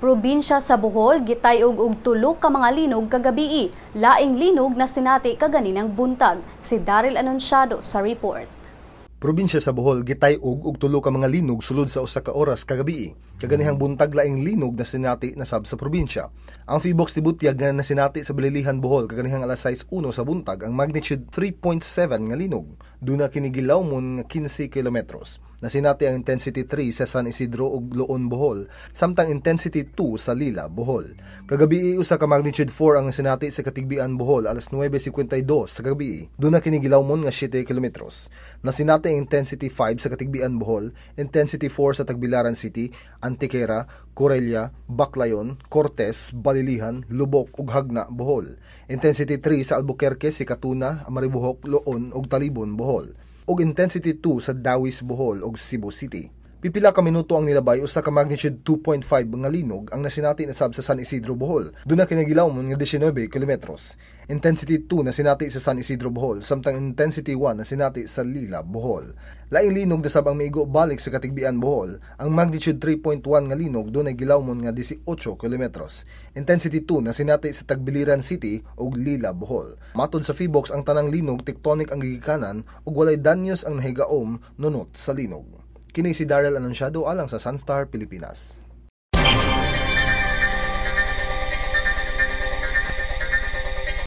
Probinsya sa Bohol gitayog og tulo ka mga linog kagabii. Laing linog na sinati kaganinang buntag. Si Daryl Anunciado sa report. Probinsya sa Bohol gitayog og tulo ka mga linog sulod sa usa ka oras kagabii. Kaganihang buntag laing linog na sinati na sab sa probinsya. Ang Phibox tibutyag nga nasinati sa Balilihan, Bohol kaganihang alas 6:01 sa buntag ang magnitude 3.7 nga linog. Duna kini gilawmon nga 15 kilometros. Nasinati ang intensity 3 sa San Isidro ug Loon, Bohol, samtang intensity 2 sa Lila, Bohol. Kagabii usa ka magnitude 4 ang sinati sa Katigbian, Bohol alas 9:52 sa gabi. Duna kini gilawmon nga 7 kilometros. Nasinati ang intensity 5 sa Katigbian, Bohol, intensity 4 sa Tagbilaran City, Antiquera, Corella, Baclayon, Cortes, Balilihan, Lubok ug Hagna, Bohol. Intensity 3 sa Albuquerque, Sikatuna, Maribohok, Loon ug Talibon, Bohol. Ug intensity 2 sa Dawis, Bohol ug Cebu City. Pipila ka minuto ang nilabay usa ka magnitude 2.5 nga linog ang nasinati na sab sa San Isidro, Bohol. Duna kini gilawmon nga 19 kilometros. Intensity 2 na sinati sa San Isidro, Bohol, samtang intensity 1 na sinati sa Lila, Bohol. Laing linog na sab ang maigo balik sa Katigbian, Bohol. Ang magnitude 3.1 nga linog dunay gilawmon nga 18 kilometros. Intensity 2 na sinati sa Tagbiliran City ug Lila, Bohol. Matod sa Phibox ang tanang linog tectonic ang gigikanan ug walay danyos ang nahigaom nunot sa linog. Kini si Daryl Anunciado alang sa Sunstar Pilipinas.